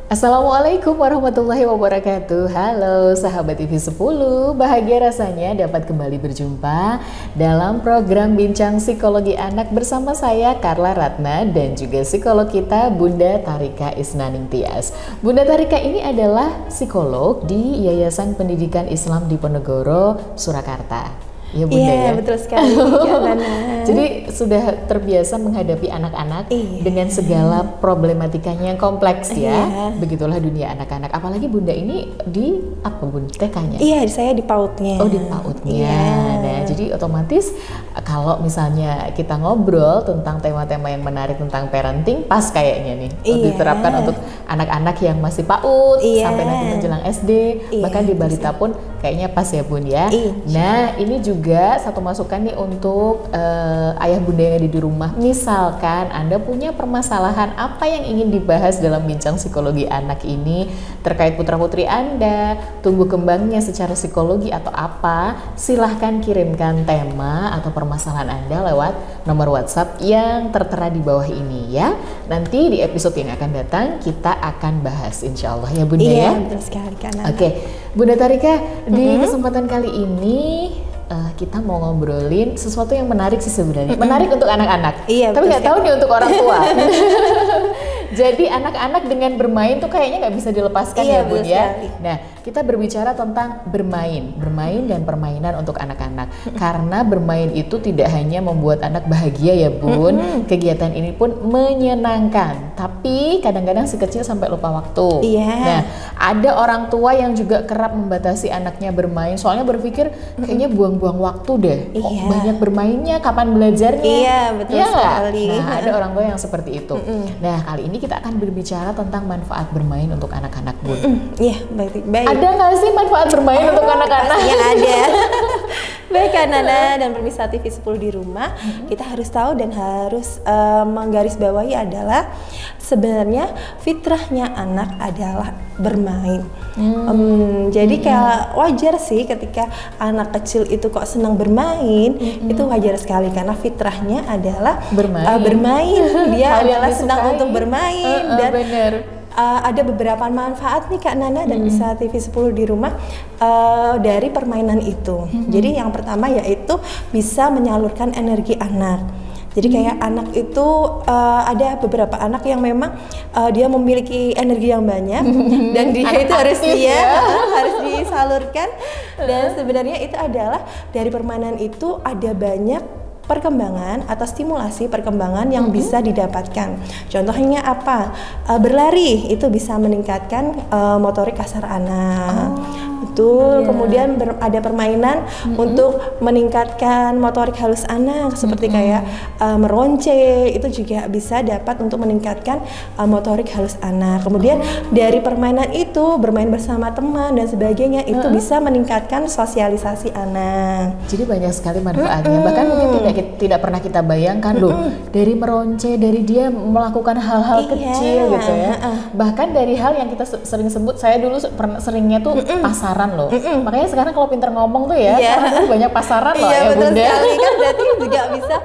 Assalamualaikum warahmatullahi wabarakatuh. Halo sahabat TV 10, bahagia rasanya dapat kembali berjumpa dalam program Bincang Psikologi Anak bersama saya Carla Ratna dan juga psikolog kita Bunda Tharika Isnaning Tias. Bunda Tharika ini adalah psikolog di Yayasan Pendidikan Islam Diponegoro, Surakarta. Ya Bunda ya. Betul sekali. Jadi sudah terbiasa menghadapi anak-anak dengan segala problematikanya yang kompleks ya. Begitulah dunia anak-anak. Apalagi Bunda ini di apa Bunda? TK-nya? Iya, saya di PAUD-nya. Oh, di PAUD-nya. Nah, jadi otomatis kalau misalnya kita ngobrol tentang tema-tema yang menarik tentang parenting, pas kayaknya nih. Diterapkan untuk anak-anak yang masih PAUD sampai nanti menjelang SD, bahkan di balita pun kayaknya pas ya Bun ya. Nah, ini juga satu masukan nih untuk ayah bunda yang ada di rumah. Misalkan Anda punya permasalahan apa yang ingin dibahas dalam bincang psikologi anak ini terkait putra-putri Anda, tumbuh kembangnya secara psikologi atau apa, silahkan kirimkan tema atau permasalahan Anda lewat nomor WhatsApp yang tertera di bawah ini ya. Nanti di episode yang akan datang kita akan bahas insya Allah ya Bunda ya. Iya, betul sekali kan. Oke, Bunda Tharika, di kesempatan kali ini kita mau ngobrolin sesuatu yang menarik sih sebenarnya. Menarik untuk anak-anak. Tapi nggak tahu nih untuk orang tua. Jadi anak-anak dengan bermain tuh kayaknya nggak bisa dilepaskan ya Bun ya. Nah, kita berbicara tentang bermain dan permainan untuk anak-anak. Karena bermain itu tidak hanya membuat anak bahagia ya Bun. Kegiatan ini pun menyenangkan. Tapi kadang-kadang si kecil sampai lupa waktu. Nah, ada orang tua yang juga kerap membatasi anaknya bermain. Soalnya berpikir kayaknya buang-buang waktu deh. Banyak bermainnya, kapan belajarnya? Iya, betul sekali. Nah, ada orang tua yang seperti itu. Nah, kali ini kita akan berbicara tentang manfaat bermain untuk anak-anak Bun. Iya, baik. Ada nggak sih manfaat bermain untuk anak-anak? Ya ada. Baik Nana dan pemirsa TV 10 di rumah, kita harus tahu dan harus menggarisbawahi adalah sebenarnya fitrahnya anak adalah bermain. Jadi kayak wajar sih ketika anak kecil itu kok senang bermain, itu wajar sekali karena fitrahnya adalah bermain. Dia adalah senang untuk bermain dan ada beberapa manfaat nih Kak Nana dan bisa TV 10 di rumah dari permainan itu. Jadi yang pertama yaitu bisa menyalurkan energi anak. Jadi kayak anak itu ada beberapa anak yang memang dia memiliki energi yang banyak dan dia itu harus harus disalurkan. Dan sebenarnya itu adalah dari permainan itu ada banyak perkembangan atau stimulasi perkembangan yang bisa didapatkan. Contohnya apa? Berlari itu bisa meningkatkan motorik kasar anak. Betul. Kemudian ada permainan untuk meningkatkan motorik halus anak seperti kayak meronce, itu juga bisa dapat untuk meningkatkan motorik halus anak. Kemudian dari permainan itu bermain bersama teman dan sebagainya itu bisa meningkatkan sosialisasi anak. Jadi banyak sekali manfaatnya. Bahkan mungkin tidak pernah kita bayangkan loh, dari meronce, dari dia melakukan hal-hal kecil gitu ya. Bahkan dari hal yang kita sering sebut, saya dulu seringnya tuh pasaran loh. Makanya sekarang kalau pinter ngomong tuh ya, karena dulu banyak pasaran loh ya betul Bunda. Sekali kan, berarti juga bisa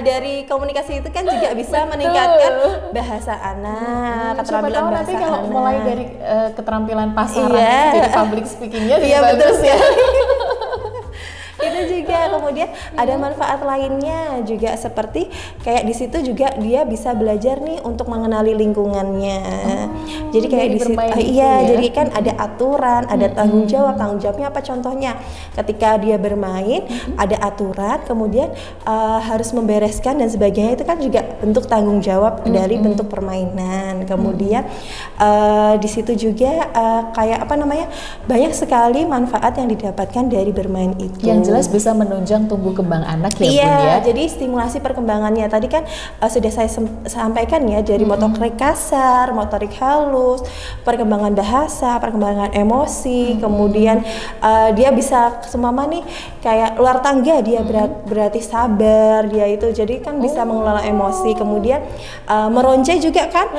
dari komunikasi itu kan juga bisa meningkatkan bahasa anak, keterampilan bahasa nanti kalau anak. mulai dari keterampilan pasaran jadi public speakingnya juga bagus ya. Itu juga kemudian ada manfaat lainnya juga seperti kayak di situ juga dia bisa belajar nih untuk mengenali lingkungannya. Jadi kayak di situ jadi kan ada aturan, ada tanggung jawabnya apa contohnya? Ketika dia bermain ada aturan, kemudian harus membereskan dan sebagainya, itu kan juga bentuk tanggung jawab dari bentuk permainan. Kemudian di situ juga kayak apa namanya? Banyak sekali manfaat yang didapatkan dari bermain itu. Yang jelas bisa menunjang tumbuh kembang anak ya Bun ya. Jadi stimulasi perkembangannya tadi kan sudah saya sampaikan ya, dari motorik kasar, motorik halus, perkembangan bahasa, perkembangan emosi, kemudian dia bisa semama nih kayak luar tangga, dia berarti sabar, dia itu jadi kan bisa mengelola emosi. Kemudian meronce juga kan,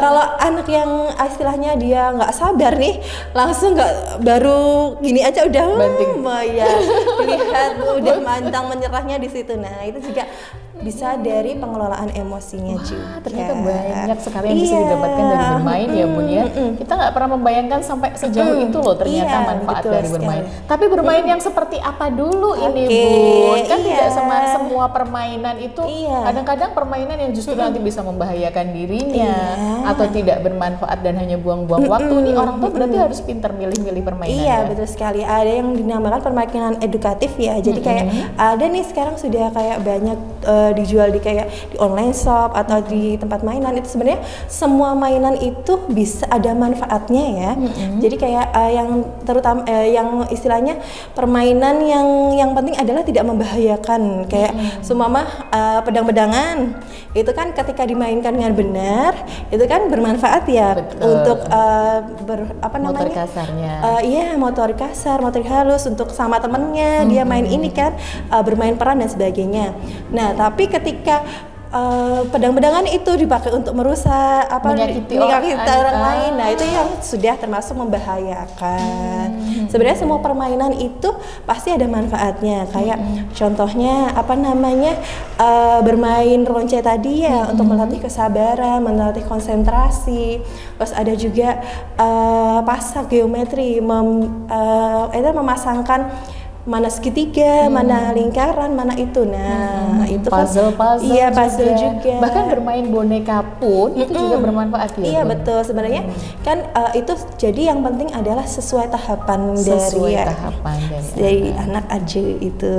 kalau anak yang istilahnya dia nggak sabar nih, langsung nggak baru gini aja udah banting. Ya lihat udah mantang menyerahnya di situ. Nah, itu juga bisa dari pengelolaan emosinya juga. Ternyata banyak sekali yang bisa didapatkan dari bermain ya Bun ya. Kita nggak pernah membayangkan sampai sejauh itu loh ternyata manfaat dari bermain. Tapi bermain yang seperti apa dulu ini Bun? Kan tidak semua permainan itu, kadang-kadang permainan yang justru nanti bisa membahayakan dirinya atau tidak bermanfaat dan hanya buang-buang waktu. Nih orang tuh berarti harus pintar milih-milih permainan. Iya, betul sekali. Ada yang dinamakan permainan edukatif ya. Jadi kayak ada nih sekarang sudah kayak banyak dijual di kayak di online shop atau di tempat mainan. Itu sebenarnya semua mainan itu bisa ada manfaatnya ya. Jadi kayak yang terutama yang istilahnya permainan yang penting adalah tidak membahayakan. Kayak seumpama pedang-pedangan itu kan ketika dimainkan dengan benar itu kan bermanfaat ya. Untuk motor kasarnya. Iya, motor kasar, motor halus untuk sama temennya dia main ini kan bermain peran dan sebagainya. Nah, tapi ketika pedang-pedangan itu dipakai untuk merusak menyakiti orang lain, nah itu yang sudah termasuk membahayakan. Sebenarnya semua permainan itu pasti ada manfaatnya. Kayak contohnya bermain ronce tadi ya untuk melatih kesabaran, melatih konsentrasi. Terus ada juga pasak geometri, memasangkan mana segitiga, mana lingkaran, mana itu. Nah, itu puzzle iya, puzzle juga. Bahkan bermain boneka pun itu juga bermanfaat ya. Iya, betul. Sebenarnya kan itu jadi yang penting adalah sesuai tahapan dari anak aja itu.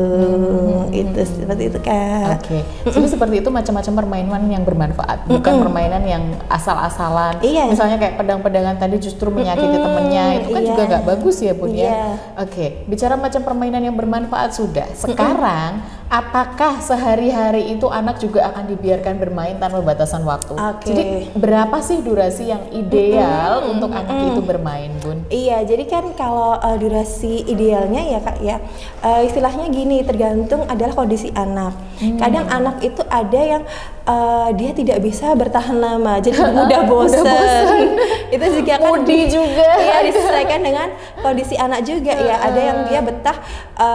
Itu seperti itu kan. Oke. Jadi seperti itu macam-macam permainan yang bermanfaat, bukan permainan yang asal-asalan. Misalnya kayak pedang-pedangan tadi justru menyakiti temennya, itu kan juga nggak bagus ya Bun ya. Oke, bicara macam permainan yang bermanfaat sudah. Sekarang, apakah sehari-hari itu anak juga akan dibiarkan bermain tanpa batasan waktu? Jadi berapa sih durasi yang ideal untuk anak itu bermain, Bun? Iya, jadi kan kalau durasi idealnya ya Kak ya, istilahnya gini, tergantung adalah kondisi anak. Kadang anak itu ada yang dia tidak bisa bertahan lama, jadi mudah bosan. Itu juga kan juga. Iya, disesuaikan dengan kondisi anak juga ya. Ada yang dia betah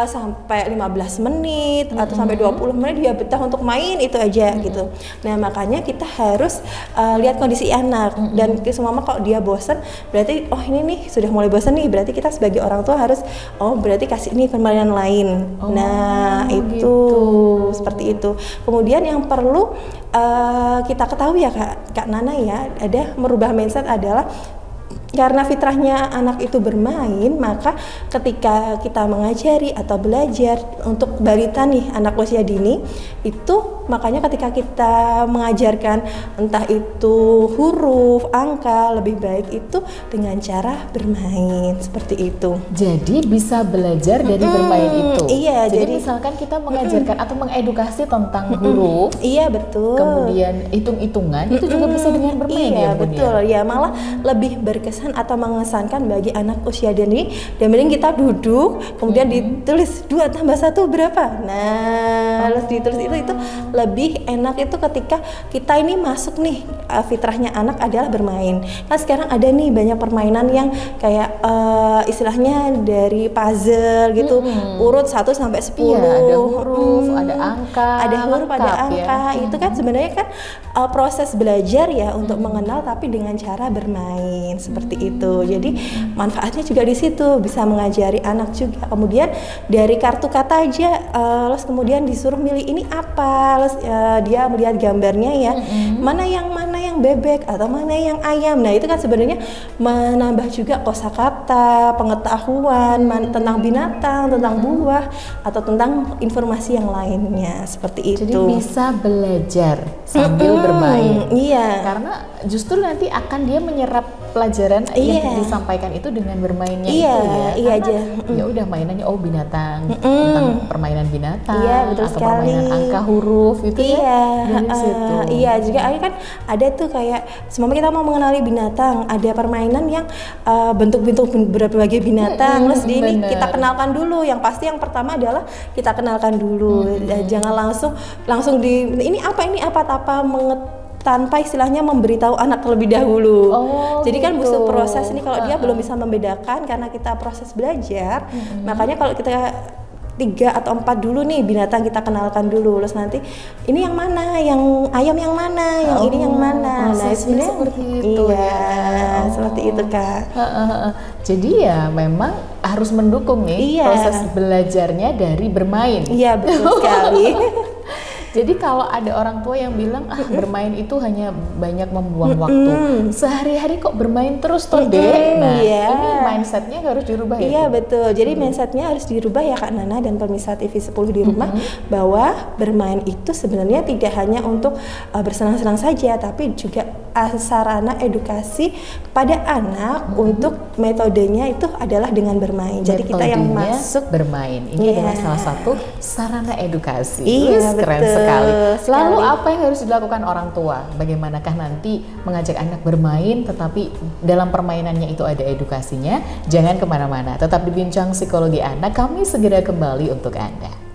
sampai 15 menit atau sampai 20 menit dia betah untuk main itu aja gitu. Nah, makanya kita harus lihat kondisi anak dan semua kalau dia bosan berarti ini nih sudah mulai bosan nih, berarti kita sebagai orang tua harus berarti kasih nih permainan lain. Nah, itu gitu. Seperti itu. Kemudian yang perlu kita ketahui ya Kak Nana ya, ada merubah mindset adalah karena fitrahnya anak itu bermain, maka ketika kita mengajari atau belajar untuk balita nih, anak usia dini itu, makanya ketika kita mengajarkan entah itu huruf, angka, lebih baik itu dengan cara bermain seperti itu. Jadi bisa belajar dari bermain itu. Iya, jadi misalkan kita mengajarkan atau mengedukasi tentang huruf, iya betul. Kemudian hitung-hitungan itu juga bisa dengan bermain ya, Bun? Betul ya, malah lebih berkesan atau mengesankan bagi anak usia dini. Dan mending kita duduk, kemudian ditulis 2 tambah 1 berapa. Nah, harus ditulis itu lebih enak itu ketika kita ini masuk nih, fitrahnya anak adalah bermain. Nah, sekarang ada nih banyak permainan yang kayak istilahnya dari puzzle gitu, urut 1 sampai 10. Iya, ada huruf, ada angka. Ada huruf, ada angka. Itu kan sebenarnya kan proses belajar ya untuk mengenal, tapi dengan cara bermain seperti itu. Jadi manfaatnya juga di situ, bisa mengajari anak juga. Kemudian dari kartu kata aja, terus kemudian disuruh milih ini apa, terus dia melihat gambarnya ya, mana yang bebek atau mana yang ayam. Nah, itu kan sebenarnya menambah juga kosakata, pengetahuan tentang binatang, tentang buah atau tentang informasi yang lainnya seperti itu. Jadi bisa belajar sambil bermain. Iya. Karena justru nanti akan dia menyerap pelajaran yang disampaikan itu dengan bermainnya itu ya. Iya aja. Ya udah mainannya binatang, tentang permainan binatang, betul atau sekali. permainan angka, huruf itu dari situ. Iya, juga kan ada tuh kayak semua kita mau mengenali binatang, ada permainan yang bentuk-bentuk berbagai binatang. Terus ini kita kenalkan dulu. Yang pasti yang pertama adalah kita kenalkan dulu. Jangan langsung ini apa tanpa istilahnya memberitahu anak terlebih dahulu. Jadi kan butuh proses ini, kalau dia belum bisa membedakan karena kita proses belajar, makanya kalau kita 3 atau 4 dulu nih binatang kita kenalkan dulu, terus nanti ini yang mana, yang ayam yang mana, yang ini yang mana. Nah sebenarnya seperti itu seperti itu Kak. Jadi ya memang harus mendukung nih proses belajarnya dari bermain. Iya betul sekali. Jadi kalau ada orang tua yang bilang bermain itu hanya banyak membuang waktu, sehari-hari kok bermain terus toh Dek. Nah ini mindsetnya harus dirubah ya. Iya betul, jadi mindsetnya harus dirubah ya Kak Nana dan pemirsa TV 10 di rumah, bahwa bermain itu sebenarnya tidak hanya untuk bersenang-senang saja, tapi juga sarana edukasi kepada anak untuk metodenya itu adalah dengan bermain. Jadi kita yang masuk bermain ini adalah salah satu sarana edukasi. Iya keren betul sekali. Lalu sekali. apa yang harus dilakukan orang tua? Bagaimanakah nanti mengajak anak bermain tetapi dalam permainannya itu ada edukasinya? Jangan kemana-mana, tetap di Bincang Psikologi Anak, kami segera kembali untuk Anda.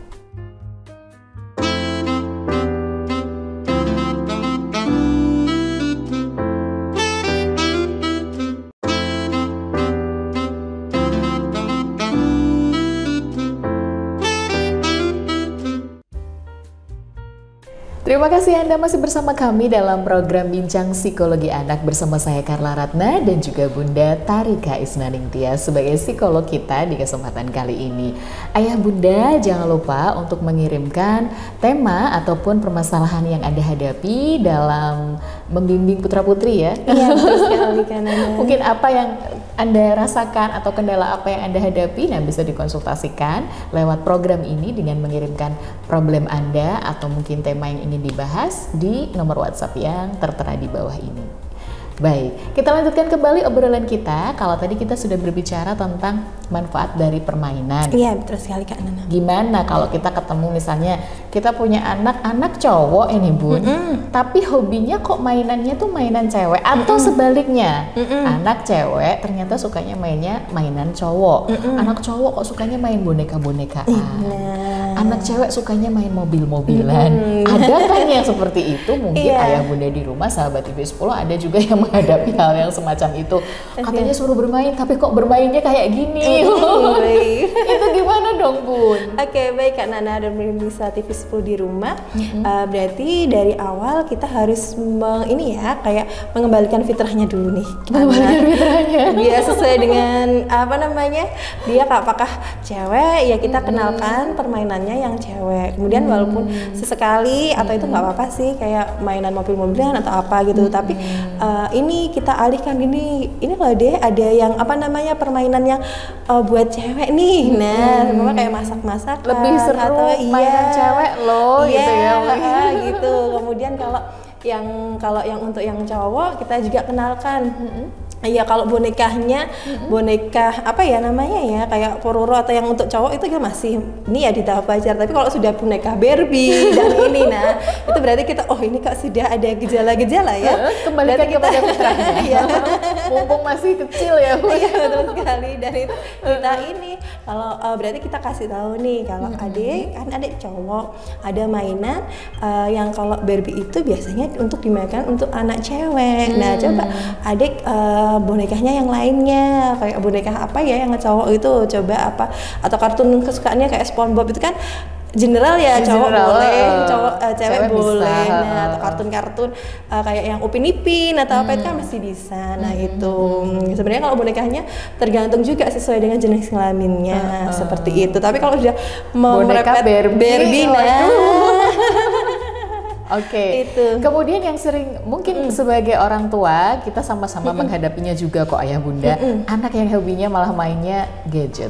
Terima kasih Anda masih bersama kami dalam program Bincang Psikologi Anak bersama saya Carla Ratna dan juga Bunda Tarika Isnaningtia sebagai psikolog kita di kesempatan kali ini. Ayah Bunda jangan lupa untuk mengirimkan tema ataupun permasalahan yang Anda hadapi dalam membimbing putra-putri ya. Iya betul sekali Kak Nana. Mungkin apa yang Anda rasakan atau kendala apa yang Anda hadapi, nah bisa dikonsultasikan lewat program ini dengan mengirimkan problem Anda atau mungkin tema yang ingin dibahas di nomor WhatsApp yang tertera di bawah ini. Baik, kita lanjutkan kembali obrolan kita. Kalau tadi kita sudah berbicara tentang manfaat dari permainan. Iya, betul sekali Kak Nana. Gimana kalau kita ketemu misalnya kita punya anak cowok ini Bun, tapi hobinya kok mainannya tuh mainan cewek atau sebaliknya. Anak cewek ternyata sukanya mainan cowok. Anak cowok kok sukanya main boneka-bonekaan. Anak cewek sukanya main mobil-mobilan. Ada kan yang seperti itu? Mungkin ayah bunda di rumah, sahabat TV 10 ada juga yang menghadapi hal yang semacam itu. Katanya suruh bermain, tapi kok bermainnya kayak gini. Itu gimana dong Bun? Oke, baik Kak Nana dan pemirsa TV 10 di rumah. Berarti dari awal kita harus kayak mengembalikan fitrahnya dulu nih. Mengembalikan fitrahnya. Dia sesuai dengan dia apakah cewek, ya kita kenalkan permainannya yang cewek. Kemudian walaupun sesekali atau itu nggak apa-apa sih, kayak mainan mobil-mobilan atau apa gitu. Tapi ini kita alihkan ini loh deh, ada yang permainan yang buat cewek nih. Nah, semua kayak masak-masak lebih seru atau mainan cewek loh gitu ya. Gitu. Kemudian kalau yang untuk yang cowok kita juga kenalkan. Iya, kalau bonekanya boneka kayak Pororo atau yang untuk cowok itu kan masih ini ya di tahap wajar. Tapi kalau sudah boneka Barbie dan ini, nah itu berarti kita ini kok sudah ada gejala-gejala ya. Kembalikan kepada fitrahnya. Iya. Mumpung masih kecil ya. Iya betul sekali. Dan itu kita kalau berarti kita kasih tahu nih kalau adik cowok ada mainan yang kalau Barbie itu biasanya untuk dimainkan untuk anak cewek. Nah coba adik bonekanya yang lainnya, kayak boneka apa ya yang cowok itu, coba apa, atau kartun kesukaannya kayak SpongeBob itu kan general ya, cowok boleh, cewek boleh. Nah, atau kartun-kartun kayak yang Upin Ipin atau apa itu kan masih bisa. Nah, itu sebenarnya kalau bonekanya tergantung juga sesuai dengan jenis kelaminnya seperti itu. Tapi kalau sudah mau boneka Barbie Oke. Itu. Kemudian yang sering mungkin sebagai orang tua kita sama-sama menghadapinya juga kok ayah bunda. Anak yang hobinya malah mainnya gadget.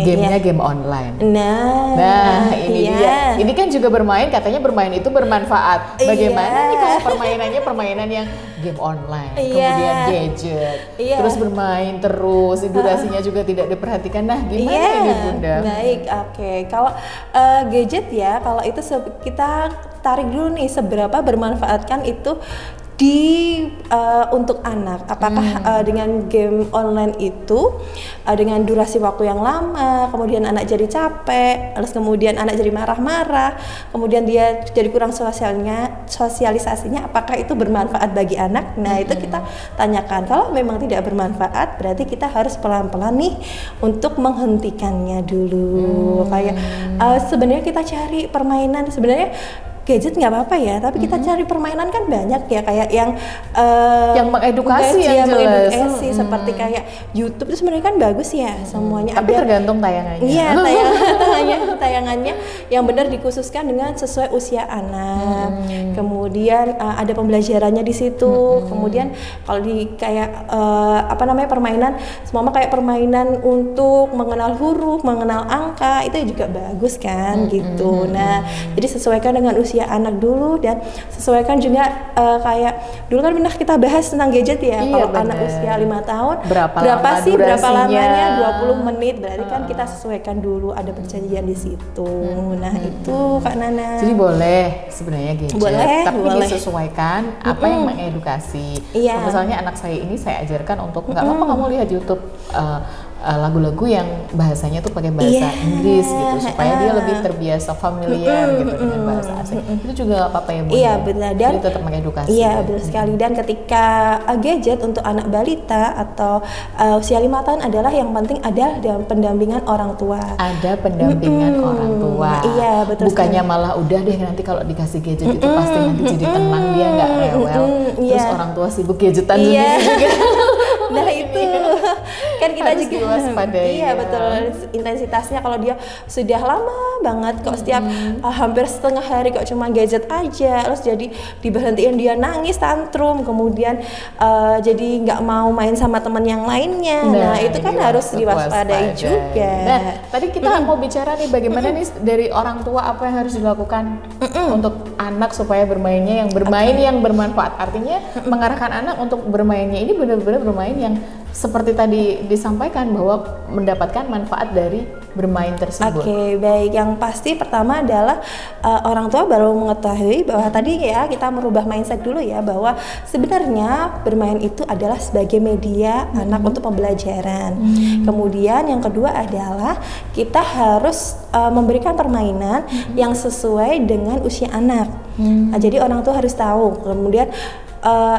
Gamenya game online. Nah ini dia. Ini kan juga bermain, katanya bermain itu bermanfaat. Bagaimana nih kalau permainannya permainan yang game online, kemudian gadget, terus bermain terus, durasinya juga tidak diperhatikan. Nah gimana ini bunda? Baik, kalau gadget ya, kalau itu kita tarik dulu nih seberapa bermanfaatkan itu untuk anak, apakah dengan game online itu dengan durasi waktu yang lama, kemudian anak jadi capek, terus kemudian anak jadi marah-marah, kemudian dia jadi kurang sosialisasinya, apakah itu bermanfaat bagi anak? Nah, itu kita tanyakan. Kalau memang tidak bermanfaat, berarti kita harus pelan-pelan nih untuk menghentikannya dulu. Kayak sebenarnya kita cari permainan, sebenarnya gadget nggak apa-apa ya, tapi kita cari permainan kan banyak ya, kayak yang mengedukasi, mengedukasi seperti kayak YouTube itu sebenarnya kan bagus ya semuanya. Tapi tergantung tayangannya. Iya, tayangannya yang benar dikhususkan dengan sesuai usia anak. Kemudian ada pembelajarannya di situ. Kemudian kalau di kayak permainan, semua kayak permainan untuk mengenal huruf, mengenal angka, itu juga bagus kan gitu. Nah, jadi sesuaikan dengan usia anak dulu, dan sesuaikan juga kayak dulu kan pernah kita bahas tentang gadget ya. Iya, kalau anak usia 5 tahun berapa durasinya? lamanya? 20 menit, berarti kan kita sesuaikan dulu, ada perjanjian di situ. Nah, itu Kak Nana. Jadi boleh sebenarnya gadget, tapi boleh disesuaikan apa yang mengedukasi. Iya. Misalnya anak saya ini saya ajarkan untuk nggak apa-apa kamu lihat YouTube lagu-lagu yang bahasanya tuh pakai bahasa Inggris gitu, supaya dia lebih terbiasa familiar gitu dengan bahasa asing. Itu juga nggak apa-apa ya Bu? Iya, benar. Dan jadi tetap mengedukasi. Iya, benar sekali. Dan ketika gadget untuk anak balita atau usia 5 tahun adalah yang penting ada dalam pendampingan orang tua. Ada pendampingan orang tua. Iya, betul. Bukannya malah udah deh nanti kalau dikasih gadget itu pasti nanti jadi tenang, dia nggak rewel. Terus orang tua sibuk gadgetan sendiri juga. Nah, itu kan kita harus juga diwaspadai. Iya, betul. Intensitasnya kalau dia sudah lama banget kok setiap hampir setengah hari kok cuma gadget aja, terus jadi diberhentiin, dia nangis tantrum, kemudian jadi nggak mau main sama teman yang lainnya. Nah, itu kan harus diwaspadai juga. Nah, tadi kita mau bicara nih bagaimana nih dari orang tua apa yang harus dilakukan untuk anak supaya bermainnya yang bermanfaat. Artinya mengarahkan anak untuk bermainnya ini benar-benar bermain yang seperti tadi disampaikan bahwa mendapatkan manfaat dari bermain tersebut. Oke, baik. Yang pasti pertama adalah orang tua baru mengetahui bahwa tadi ya kita merubah mindset dulu ya, bahwa sebenarnya bermain itu adalah sebagai media anak untuk pembelajaran. Kemudian yang kedua adalah kita harus memberikan permainan yang sesuai dengan usia anak. Jadi orang tua harus tahu. Kemudian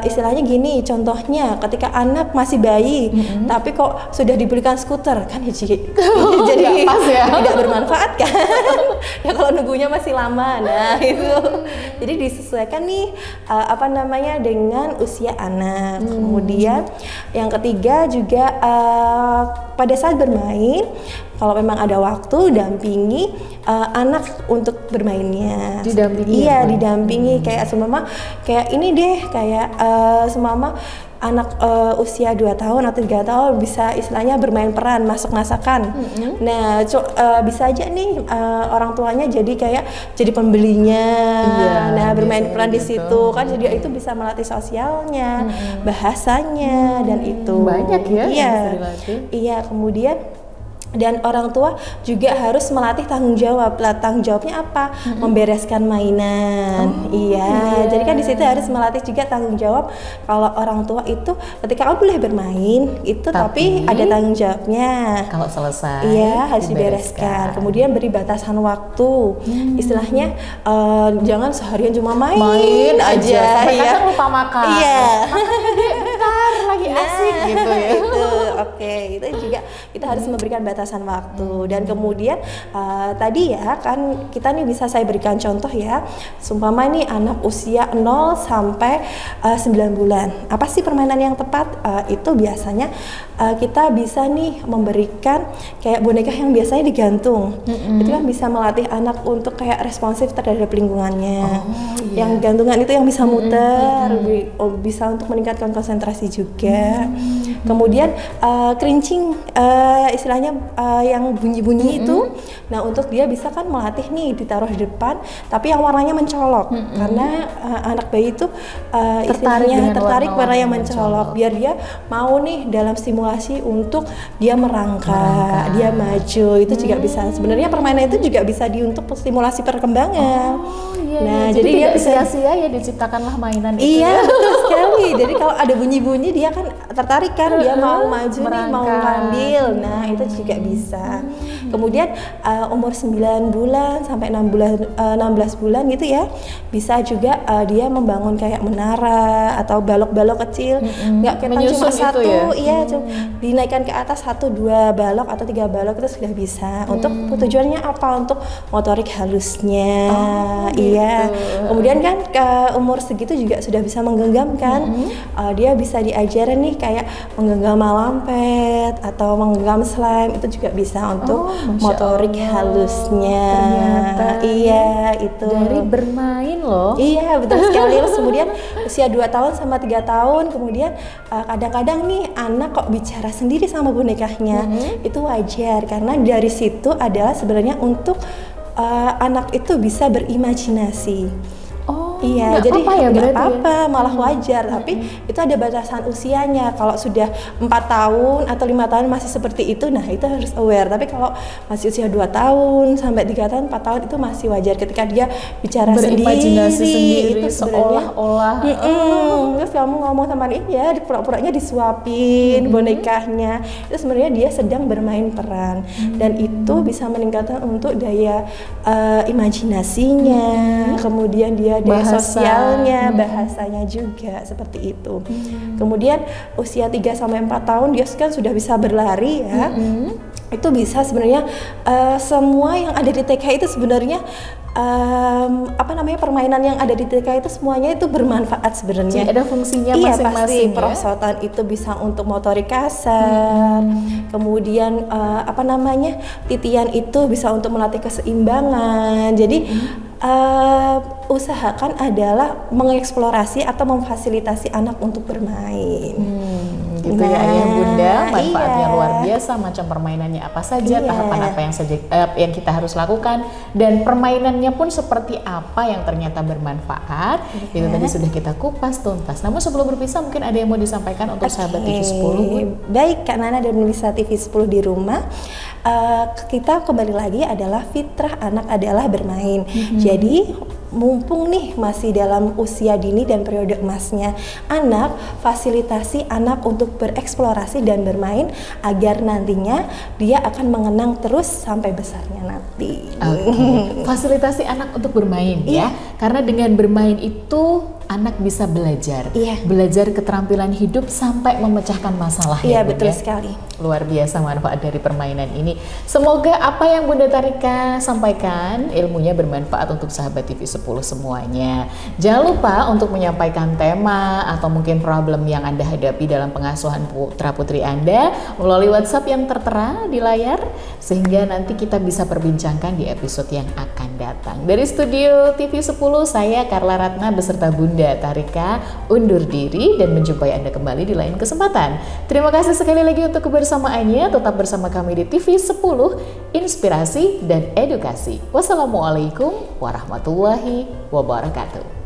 istilahnya gini, contohnya ketika anak masih bayi tapi kok sudah dibelikan skuter kan jadi pas ya? Tidak bermanfaat kan. Ya kalau nunggunya masih lama. Nah, itu jadi disesuaikan nih dengan usia anak. Kemudian yang ketiga juga pada saat bermain, kalau memang ada waktu, dampingi anak untuk bermainnya. Didampingi. Iya, didampingi. Kayak semama kayak ini deh, kayak semama anak usia 2 tahun atau 3 tahun bisa istilahnya bermain peran, masak-masakan. Nah, bisa aja nih orang tuanya jadi pembelinya. Nah, bermain peran di situ kan, jadi itu bisa melatih sosialnya, bahasanya, dan itu banyak ya iya, yang bisa dilatih. Iya, kemudian dan orang tua juga harus melatih tanggung jawab. Tanggung jawabnya apa? Membereskan mainan. Iya. Jadi kan di situ harus melatih juga tanggung jawab. Kalau orang tua itu ketika kamu boleh bermain itu tapi ada tanggung jawabnya. Kalau selesai, iya, harus dibereskan. Kemudian beri batasan waktu. Istilahnya jangan seharian cuma main aja. Sampai kadang lupa makan. Iya. Bentar lagi asik gitu ya. Itu oke. Itu juga kita harus memberikan batasan waktu. Dan kemudian tadi ya kan kita nih bisa saya berikan contoh ya, seumpama nih anak usia 0 sampai 9 bulan, apa sih permainan yang tepat? Itu biasanya kita bisa nih memberikan kayak boneka yang biasanya digantung. Itu kan bisa melatih anak untuk kayak responsif terhadap lingkungannya. Yang gantungan itu yang bisa muter, bisa untuk meningkatkan konsentrasi juga. Kemudian kerincing, istilahnya yang bunyi-bunyi itu. Nah, untuk dia bisa kan melatih nih ditaruh di depan, tapi yang warnanya mencolok. Karena anak bayi itu istilahnya tertarik warna yang mencolok. Biar dia mau nih dalam stimulasi untuk dia merangkak, dia maju, itu juga bisa. Sebenarnya permainan itu juga bisa untuk stimulasi perkembangan. Nah, jadi dia tidak sia-sia ya diciptakanlah mainan itu. Iya, betul sekali. Jadi kalau ada bunyi-bunyi dia kan tertarik kan, dia mau maju nih, mau ngambil. Nah, itu juga bisa. Kemudian umur 9 bulan sampai 16 bulan gitu ya, bisa juga dia membangun kayak menara atau balok-balok kecil. Nggak kita cuma satu, iya, dinaikkan ke atas 1-2 balok atau 3 balok itu sudah bisa. Untuk tujuannya apa? Untuk motorik halusnya. Iya. Kemudian kan ke umur segitu juga sudah bisa menggenggam kan. Dia bisa diajarin nih kayak menggenggam malampet atau menggenggam slime, itu juga bisa untuk motorik halusnya. Ternyata iya, itu dari bermain loh. Iya, betul sekali. Terus kemudian usia 2 tahun sama 3 tahun, kemudian kadang-kadang nih anak kok bicara sendiri sama bonekanya. Itu wajar karena dari situ adalah sebenarnya untuk anak itu bisa berimajinasi. Iya, jadi nggak apa-apa, malah wajar. Tapi itu ada batasan usianya. Kalau sudah 4 tahun atau 5 tahun masih seperti itu, nah itu harus aware. Tapi kalau masih usia 2 tahun sampai 3 tahun, 4 tahun itu masih wajar ketika dia bicara sendiri. Itu seolah-olah. Terus kamu ngomong sama dia, pura-puranya disuapin bonekanya. Itu sebenarnya dia sedang bermain peran. Dan itu bisa meningkatkan untuk daya imajinasinya. Kemudian dia daya sosialnya, bahasanya juga seperti itu. Kemudian usia 3 sampai 4 tahun dia kan sudah bisa berlari ya. Itu bisa sebenarnya semua yang ada di TK itu sebenarnya permainan yang ada di TK itu semuanya itu bermanfaat sebenarnya. Jadi ada fungsinya Iya, masing-masing. pasti perosotan itu bisa untuk motorik kasar. Kemudian titian itu bisa untuk melatih keseimbangan. Jadi usahakan adalah mengeksplorasi atau memfasilitasi anak untuk bermain. Gitu ya ayah bunda, manfaatnya luar biasa, macam permainannya apa saja, tahapan apa yang kita harus lakukan, dan permainannya pun seperti apa yang ternyata bermanfaat. Itu tadi sudah kita kupas tuntas. Namun sebelum berpisah mungkin ada yang mau disampaikan untuk sahabat TV 10. Baik Kak Nana dan pemirsa TV 10 di rumah, kita kembali lagi adalah fitrah anak adalah bermain. Jadi mumpung nih masih dalam usia dini dan periode emasnya anak, fasilitasi anak untuk bereksplorasi dan bermain agar nantinya dia akan mengenang terus sampai besarnya nanti. Fasilitasi anak untuk bermain ya, karena dengan bermain itu anak bisa belajar, belajar keterampilan hidup sampai memecahkan masalah. Iya, betul sekali. Luar biasa manfaat dari permainan ini. Semoga apa yang Bunda Tarika sampaikan ilmunya bermanfaat untuk sahabat TV 10 semuanya. Jangan lupa untuk menyampaikan tema atau mungkin problem yang Anda hadapi dalam pengasuhan putra putri Anda melalui WhatsApp yang tertera di layar, sehingga nanti kita bisa perbincangkan di episode yang akan datang. Dari studio TV 10 saya Carla Ratna beserta Bunda Tarika undur diri dan menjumpai Anda kembali di lain kesempatan. Terima kasih sekali lagi untuk kebersamaannya. Tetap bersama kami di TV 10, inspirasi dan edukasi. Wassalamualaikum warahmatullahi wabarakatuh.